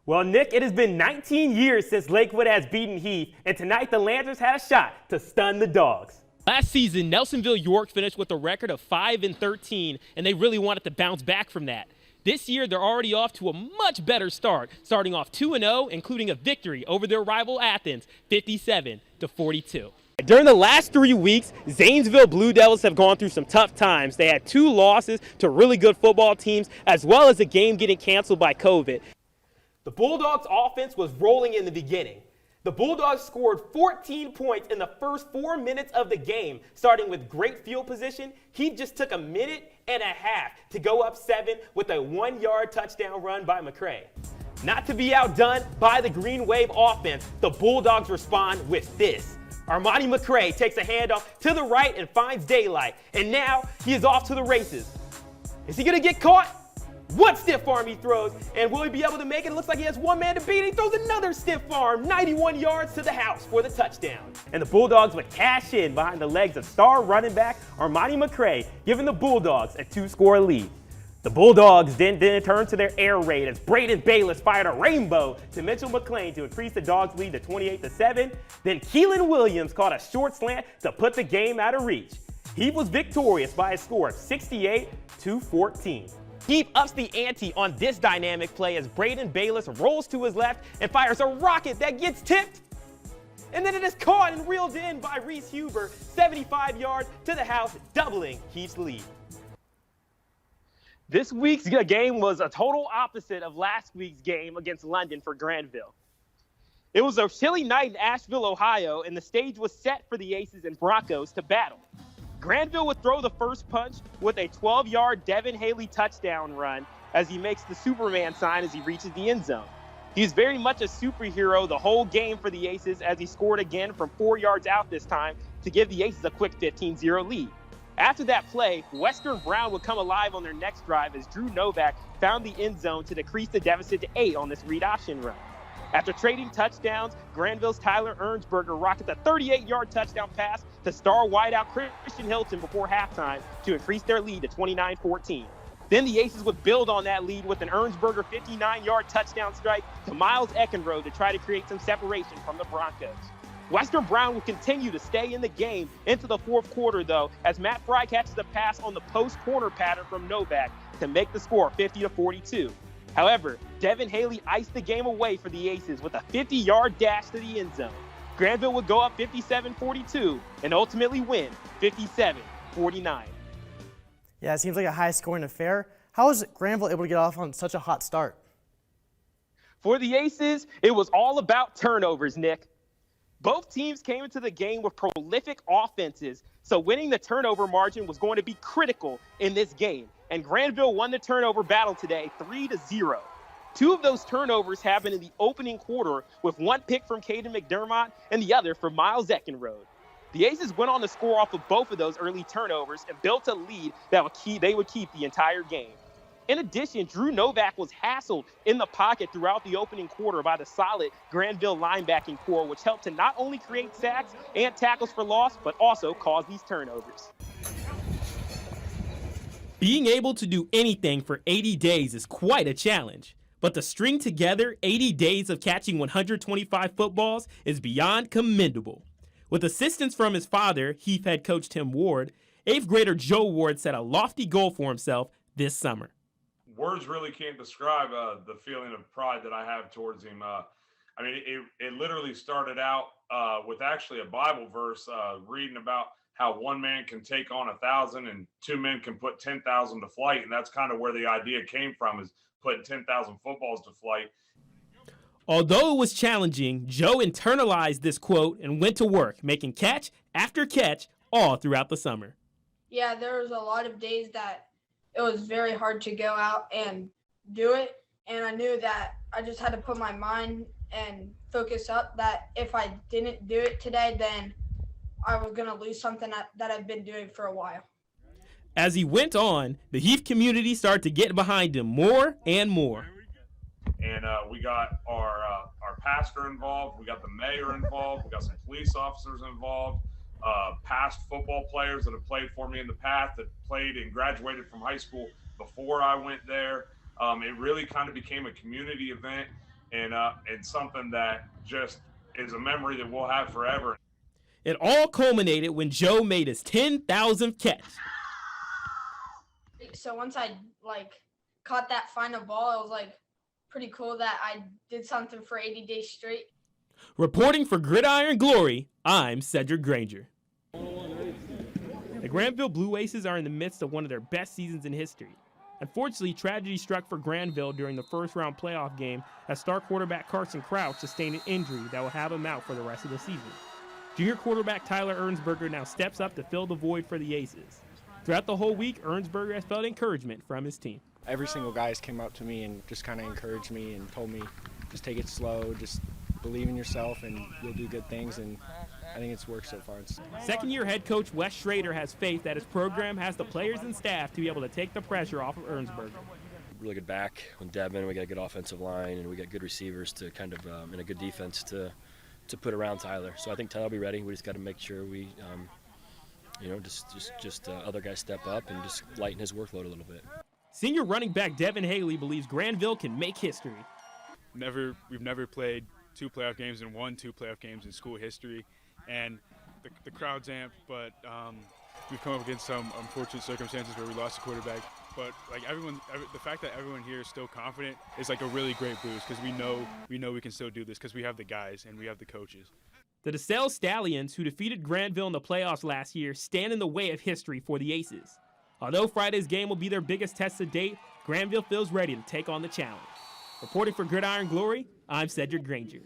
Well, Nick, it has been 19 years since Lakewood has beaten Heath, and tonight the Lancers had a shot to stun the Dogs. Last season, Nelsonville York finished with a record of 5-13, and they really wanted to bounce back from that. This year, they're already off to a much better start, starting off 2-0, including a victory over their rival Athens, 57-42. During the last 3 weeks, Zanesville Blue Devils have gone through some tough times. They had 2 losses to really good football teams, as well as a game getting canceled by COVID. The Bulldogs' offense was rolling in the beginning. The Bulldogs scored 14 points in the first 4 minutes of the game, starting with great field position. Heath just took a minute and a half to go up 7 with a 1-yard touchdown run by McCray. Not to be outdone by the Green Wave offense, the Bulldogs respond with this. Armani McCray takes a handoff to the right and finds daylight, and now he is off to the races. Is he going to get caught? One stiff arm he throws, and will he be able to make it? It looks like he has one man to beat. He throws another stiff arm, 91 yards to the house for the touchdown. And the Bulldogs would cash in behind the legs of star running back Armani McCray, giving the Bulldogs a 2-score lead. The Bulldogs then turn to their air raid as Braden Bayless fired a rainbow to Mitchell McLean to increase the Dogs' lead to 28-7. Then Keelan Williams caught a short slant to put the game out of reach. He was victorious by a score of 68-14. Heath ups the ante on this dynamic play as Braden Bayless rolls to his left and fires a rocket that gets tipped. And then it is caught and reeled in by Reese Huber, 75 yards to the house, doubling Heath's lead. This week's game was a total opposite of last week's game against London for Granville. It was a chilly night in Asheville, Ohio, and the stage was set for the Aces and Broncos to battle. Granville would throw the first punch with a 12-yard Devin Haley touchdown run as he makes the Superman sign as he reaches the end zone. He's very much a superhero the whole game for the Aces as he scored again from 4 yards out this time to give the Aces a quick 15-0 lead. After that play, Western Brown would come alive on their next drive as Drew Novak found the end zone to decrease the deficit to 8 on this read option run. After trading touchdowns, Granville's Tyler Ernsberger rockets a 38-yard touchdown pass to star wideout Christian Hilton before halftime to increase their lead to 29-14. Then the Aces would build on that lead with an Ernsberger 59-yard touchdown strike to Miles Eckenrode to try to create some separation from the Broncos. Western Brown would continue to stay in the game into the fourth quarter, though, as Matt Fry catches a pass on the post corner pattern from Novak to make the score 50-42. However, Devin Haley iced the game away for the Aces with a 50-yard dash to the end zone. Granville would go up 57-42 and ultimately win 57-49. Yeah, it seems like a high-scoring affair. How was Granville able to get off on such a hot start? For the Aces, it was all about turnovers, Nick. Both teams came into the game with prolific offenses, so winning the turnover margin was going to be critical in this game. And Granville won the turnover battle today 3-0. 2 of those turnovers happened in the opening quarter, with one pick from Caden McDermott and the other from Miles Eckenrode. The Aces went on to score off of both of those early turnovers and built a lead that they would keep the entire game. In addition, Drew Novak was hassled in the pocket throughout the opening quarter by the solid Granville linebacking core, which helped to not only create sacks and tackles for loss, but also cause these turnovers. Being able to do anything for 80 days is quite a challenge, but to string together 80 days of catching 125 footballs is beyond commendable. With assistance from his father, Heath head coach Tim Ward, 8th grader Joe Ward set a lofty goal for himself this summer. Words really can't describe the feeling of pride that I have towards him. It literally started out with actually a Bible verse reading about how one man can take on 1,000 and 2 men can put 10,000 to flight. And that's kind of where the idea came from, is putting 10,000 footballs to flight. Although it was challenging, Joe internalized this quote and went to work, making catch after catch all throughout the summer. Yeah, there was a lot of days that it was very hard to go out and do it. And I knew that I just had to put my mind and focus up that if I didn't do it today, then I was going to lose something that I've been doing for a while. As he went on, the Heath community started to get behind him more and more. And we got our pastor involved. We got the mayor involved. We got some police officers involved. Past football players that have played for me in the past, that played and graduated from high school before I went there. It really kind of became a community event. and something that just is a memory that we'll have forever. It all culminated when Joe made his 10,000th catch. So once I caught that final ball, it was pretty cool that I did something for 80 days straight. Reporting for Gridiron Glory, I'm Sedric Granger. The Granville Blue Aces are in the midst of one of their best seasons in history. Unfortunately, tragedy struck for Granville during the first-round playoff game as star quarterback Carson Crouch sustained an injury that will have him out for the rest of the season. Junior quarterback Tyler Ernsberger now steps up to fill the void for the Aces. Throughout the whole week, Ernsberger has felt encouragement from his team. Every single guys came up to me and just kind of encouraged me and told me, just take it slow, just believe in yourself and you'll do good things, and I think it's worked so far. Second-year head coach Wes Schrader has faith that his program has the players and staff to be able to take the pressure off of Ernsberger. Really good back with Devin. We got a good offensive line, and we got good receivers to kind of and a good defense to put around Tyler. So I think Tyler will be ready. We just got to make sure we, other guys step up and just lighten his workload a little bit. Senior running back Devin Haley believes Granville can make history. We've never played 2 playoff games and won 2 playoff games in school history, and the crowd's amped, but we've come up against some unfortunate circumstances where we lost a quarterback. But the fact that everyone here is still confident is a really great boost, because we know we can still do this because we have the guys and we have the coaches. The DeSalle Stallions, who defeated Granville in the playoffs last year, stand in the way of history for the Aces. Although Friday's game will be their biggest test to date, Granville feels ready to take on the challenge. Reporting for Gridiron Glory, I'm Sedric Granger.